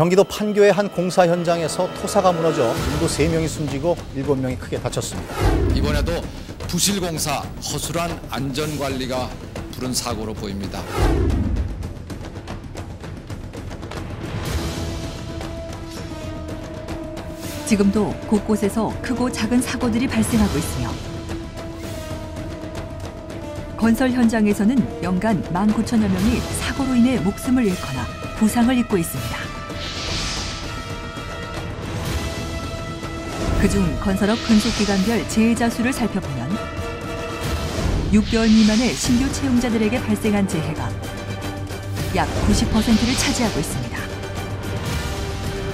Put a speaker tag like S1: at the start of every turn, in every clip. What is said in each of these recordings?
S1: 경기도 판교의 한 공사 현장에서 토사가 무너져 인구 3명이 숨지고 7명이 크게 다쳤습니다.
S2: 이번에도 부실공사, 허술한 안전관리가 부른 사고로 보입니다.
S3: 지금도 곳곳에서 크고 작은 사고들이 발생하고 있으며 건설 현장에서는 연간 19,000여 명이 사고로 인해 목숨을 잃거나 부상을 입고 있습니다. 그중 건설업 근속기간별 재해자 수를 살펴보면 6개월 미만의 신규 채용자들에게 발생한 재해가 약 90%를 차지하고 있습니다.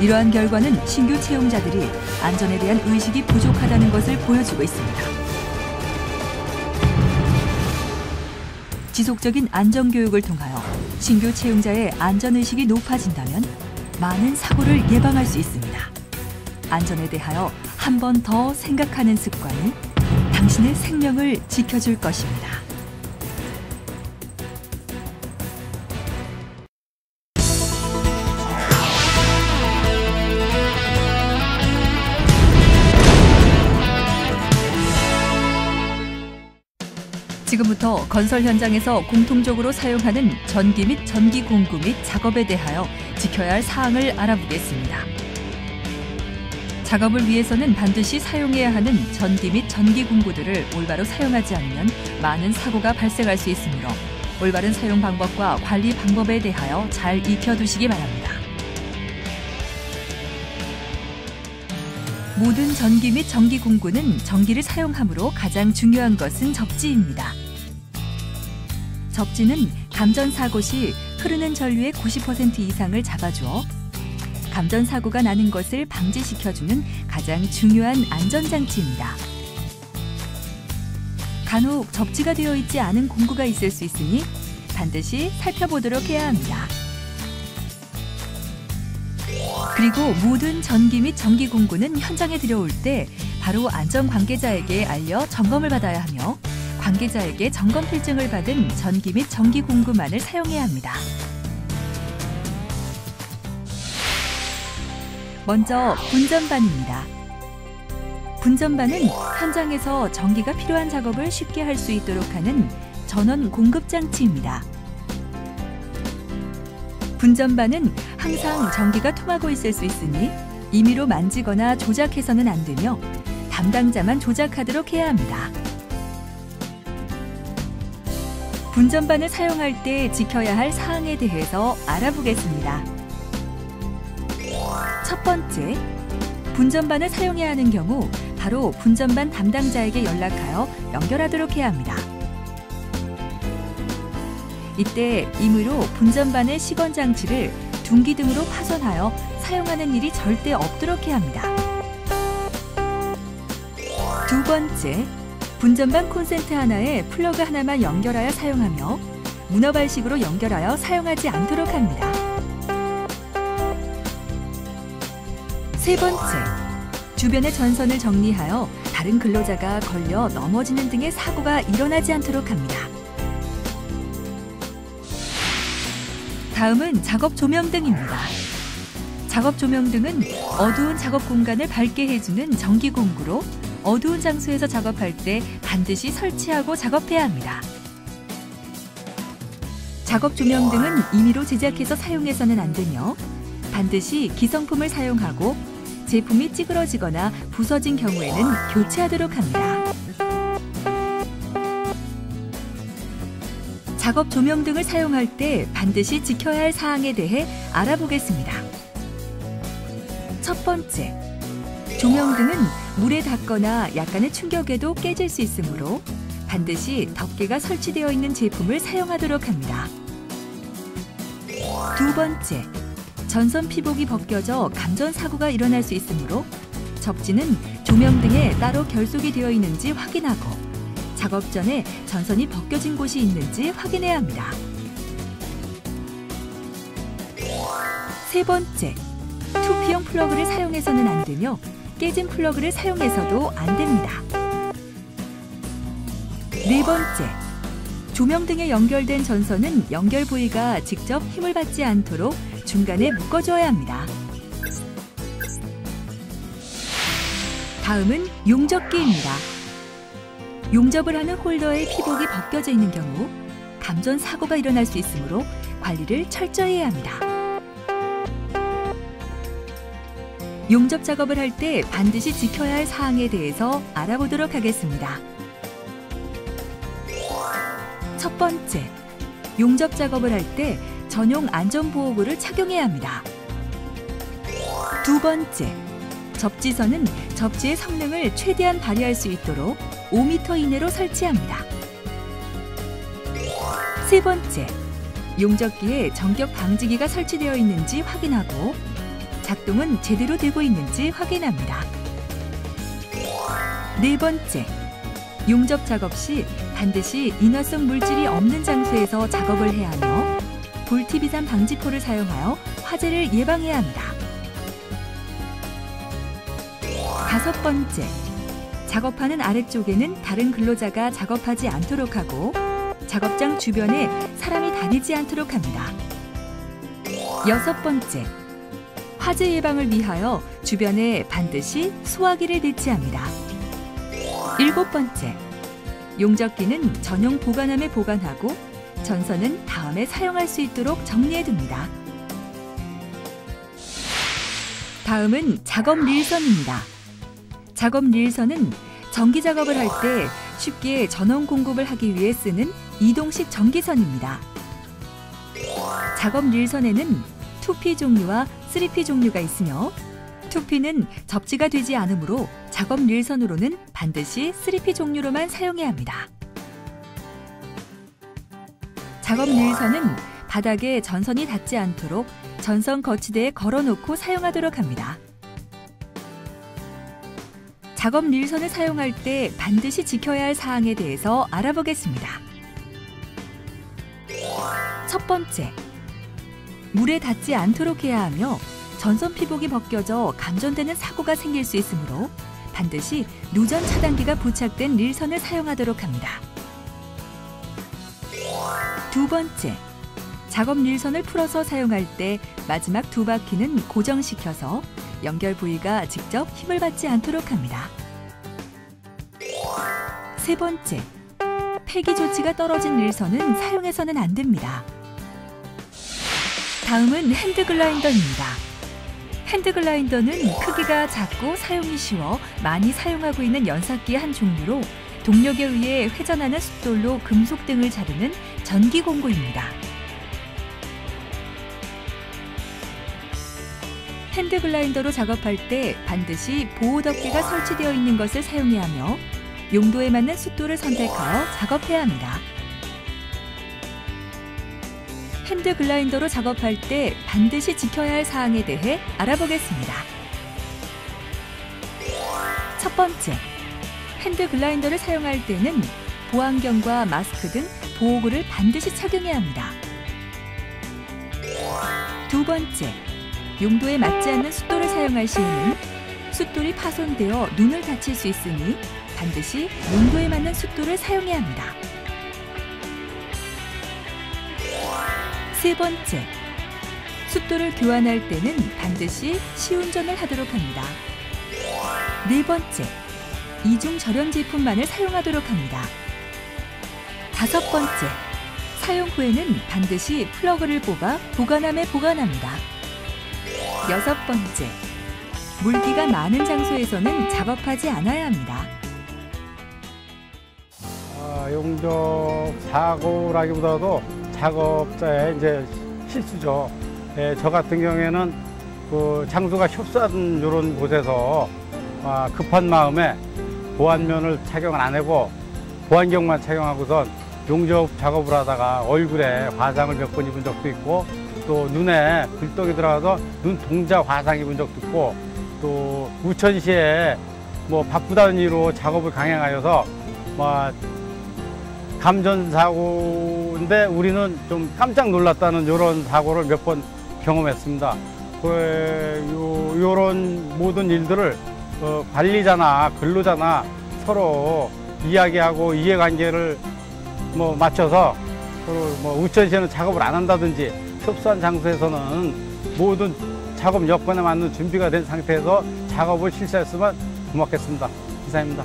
S3: 이러한 결과는 신규 채용자들이 안전에 대한 의식이 부족하다는 것을 보여주고 있습니다. 지속적인 안전교육을 통하여 신규 채용자의 안전의식이 높아진다면 많은 사고를 예방할 수 있습니다. 안전에 대하여 한 번 더 생각하는 습관이 당신의 생명을 지켜줄 것입니다. 지금부터 건설 현장에서 공통적으로 사용하는 전기 및 전기 공구 및 작업에 대하여 지켜야 할 사항을 알아보겠습니다. 작업을 위해서는 반드시 사용해야 하는 전기 및 전기 공구들을 올바로 사용하지 않으면 많은 사고가 발생할 수 있으므로 올바른 사용 방법과 관리 방법에 대하여 잘 익혀두시기 바랍니다. 모든 전기 및 전기 공구는 전기를 사용하므로 가장 중요한 것은 접지입니다. 접지는 감전사고 시 흐르는 전류의 90% 이상을 잡아주어 감전사고가 나는 것을 방지시켜주는 가장 중요한 안전장치입니다. 간혹 접지가 되어 있지 않은 공구가 있을 수 있으니 반드시 살펴보도록 해야 합니다. 그리고 모든 전기 및 전기 공구는 현장에 들여올 때 바로 안전 관계자에게 알려 점검을 받아야 하며 관계자에게 점검 필증을 받은 전기 및 전기 공구만을 사용해야 합니다. 먼저 분전반입니다. 분전반은 현장에서 전기가 필요한 작업을 쉽게 할 수 있도록 하는 전원 공급 장치입니다. 분전반은 항상 전기가 통하고 있을 수 있으니 임의로 만지거나 조작해서는 안 되며 담당자만 조작하도록 해야 합니다. 분전반을 사용할 때 지켜야 할 사항에 대해서 알아보겠습니다. 첫 번째, 분전반을 사용해야 하는 경우 바로 분전반 담당자에게 연락하여 연결하도록 해야 합니다. 이때 임의로 분전반의 시건장치를 둔기 등으로 파손하여 사용하는 일이 절대 없도록 해야 합니다. 두 번째, 분전반 콘센트 하나에 플러그 하나만 연결하여 사용하며 문어발식으로 연결하여 사용하지 않도록 합니다. 세 번째, 주변의 전선을 정리하여 다른 근로자가 걸려 넘어지는 등의 사고가 일어나지 않도록 합니다. 다음은 작업 조명등입니다. 작업 조명등은 어두운 작업 공간을 밝게 해주는 전기 공구로 어두운 장소에서 작업할 때 반드시 설치하고 작업해야 합니다. 작업 조명등은 임의로 제작해서 사용해서는 안 되며 반드시 기성품을 사용하고 제품이 찌그러지거나 부서진 경우에는 교체하도록 합니다. 작업 조명등을 사용할 때 반드시 지켜야 할 사항에 대해 알아보겠습니다. 첫 번째, 조명등은 물에 닿거나 약간의 충격에도 깨질 수 있으므로 반드시 덮개가 설치되어 있는 제품을 사용하도록 합니다. 두 번째, 전선 피복이 벗겨져 감전 사고가 일어날 수 있으므로 접지는 조명등에 따로 결속이 되어 있는지 확인하고 작업 전에 전선이 벗겨진 곳이 있는지 확인해야 합니다. 세 번째, 2P형 플러그를 사용해서는 안 되며 깨진 플러그를 사용해서도 안 됩니다. 네 번째, 조명등에 연결된 전선은 연결 부위가 직접 힘을 받지 않도록 중간에 묶어줘야 합니다. 다음은 용접기입니다. 용접을 하는 홀더의 피복이 벗겨져 있는 경우 감전 사고가 일어날 수 있으므로 관리를 철저히 해야 합니다. 용접 작업을 할 때 반드시 지켜야 할 사항에 대해서 알아보도록 하겠습니다. 첫 번째, 용접 작업을 할 때 전용 안전보호구를 착용해야 합니다. 두 번째, 접지선은 접지의 성능을 최대한 발휘할 수 있도록 5m 이내로 설치합니다. 세 번째, 용접기에 전격 방지기가 설치되어 있는지 확인하고 작동은 제대로 되고 있는지 확인합니다. 네 번째, 용접 작업 시 반드시 인화성 물질이 없는 장소에서 작업을 해야 하며 볼티비산 방지포를 사용하여 화재를 예방해야 합니다. 다섯 번째, 작업하는 아래쪽에는 다른 근로자가 작업하지 않도록 하고 작업장 주변에 사람이 다니지 않도록 합니다. 여섯 번째, 화재 예방을 위하여 주변에 반드시 소화기를 배치합니다. 일곱 번째, 용접기는 전용 보관함에 보관하고 전선은 다음에 사용할 수 있도록 정리해둡니다. 다음은 작업 릴선입니다. 작업 릴선은 전기 작업을 할 때 쉽게 전원 공급을 하기 위해 쓰는 이동식 전기선입니다. 작업 릴선에는 2P 종류와 3P 종류가 있으며 2P는 접지가 되지 않으므로 작업 릴선으로는 반드시 3P 종류로만 사용해야 합니다. 작업 릴선은 바닥에 전선이 닿지 않도록 전선 거치대에 걸어놓고 사용하도록 합니다. 작업 릴선을 사용할 때 반드시 지켜야 할 사항에 대해서 알아보겠습니다. 첫 번째, 물에 닿지 않도록 해야 하며 전선 피복이 벗겨져 감전되는 사고가 생길 수 있으므로 반드시 누전 차단기가 부착된 릴선을 사용하도록 합니다. 두 번째, 작업 릴선을 풀어서 사용할 때 마지막 두 바퀴는 고정시켜서 연결 부위가 직접 힘을 받지 않도록 합니다. 세 번째, 폐기 조치가 떨어진 릴선은 사용해서는 안 됩니다. 다음은 핸드 글라인더입니다. 핸드 글라인더는 크기가 작고 사용이 쉬워 많이 사용하고 있는 연삭기의 한 종류로 동력에 의해 회전하는 숫돌로 금속 등을 자르는 전기 공구입니다. 핸드 글라인더로 작업할 때 반드시 보호 덮개가 설치되어 있는 것을 사용해야 하며 용도에 맞는 숫돌을 선택하여 작업해야 합니다. 핸드 글라인더로 작업할 때 반드시 지켜야 할 사항에 대해 알아보겠습니다. 첫 번째, 핸드 글라인더를 사용할 때는 보안경과 마스크 등 보호구를 반드시 착용해야 합니다. 두 번째, 용도에 맞지 않는 숫돌을 사용할 시에는 숫돌이 파손되어 눈을 다칠 수 있으니 반드시 용도에 맞는 숫돌을 사용해야 합니다. 세 번째, 숫돌을 교환할 때는 반드시 시운전을 하도록 합니다. 네 번째, 이중 절연 제품만을 사용하도록 합니다. 다섯 번째, 사용 후에는 반드시 플러그를 뽑아 보관함에 보관합니다. 여섯 번째, 물기가 많은 장소에서는 작업하지 않아야 합니다.
S4: 용접 사고라기보다도 작업자의 이제 실수죠. 저 같은 경우에는 그 장소가 협소한 이런 곳에서 급한 마음에 보안면을 착용을 안 하고 보안경만 착용하고선 용접 작업을 하다가 얼굴에 화상을 몇 번 입은 적도 있고 또 눈에 불똥이 들어가서 눈 동자 화상 입은 적도 있고 또 우천시에 뭐 바쁘다는 이유로 작업을 강행하여서 감전 사고인데 우리는 좀 깜짝 놀랐다는 이런 사고를 몇 번 경험했습니다. 이런 모든 일들을 관리자나 근로자나 서로 이야기하고 이해관계를 맞춰서 서로 우천시에는 작업을 안 한다든지 협소한 장소에서는 모든 작업 여건에 맞는 준비가 된 상태에서 작업을 실시했으면 고맙겠습니다. 이상입니다.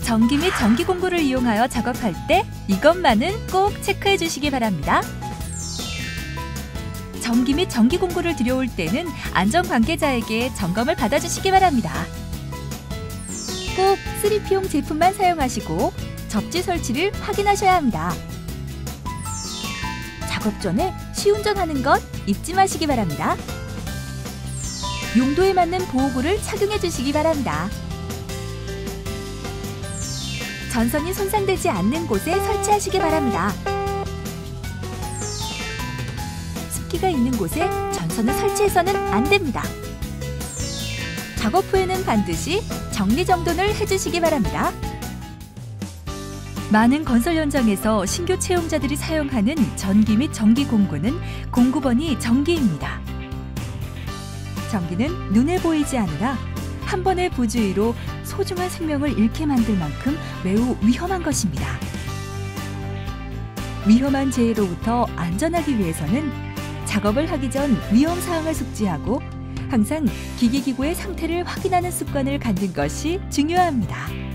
S3: 전기 및 전기 공구를 이용하여 작업할 때 이것만은 꼭 체크해 주시기 바랍니다. 전기 및 전기 공구를 들여올 때는 안전 관계자에게 점검을 받아주시기 바랍니다. 꼭 3P용 제품만 사용하시고 접지 설치를 확인하셔야 합니다. 작업 전에 시운전하는 것 잊지 마시기 바랍니다. 용도에 맞는 보호구를 착용해 주시기 바랍니다. 전선이 손상되지 않는 곳에 설치하시기 바랍니다. 습기가 있는 곳에 전선을 설치해서는 안 됩니다. 작업 후에는 반드시 정리정돈을 해주시기 바랍니다. 많은 건설 현장에서 신규 채용자들이 사용하는 전기 및 전기 공구는 공구번이 전기입니다. 전기는 눈에 보이지 않으나 한 번의 부주의로 소중한 생명을 잃게 만들 만큼 매우 위험한 것입니다. 위험한 재해로부터 안전하기 위해서는 작업을 하기 전 위험 사항을 숙지하고 항상 기기기구의 상태를 확인하는 습관을 갖는 것이 중요합니다.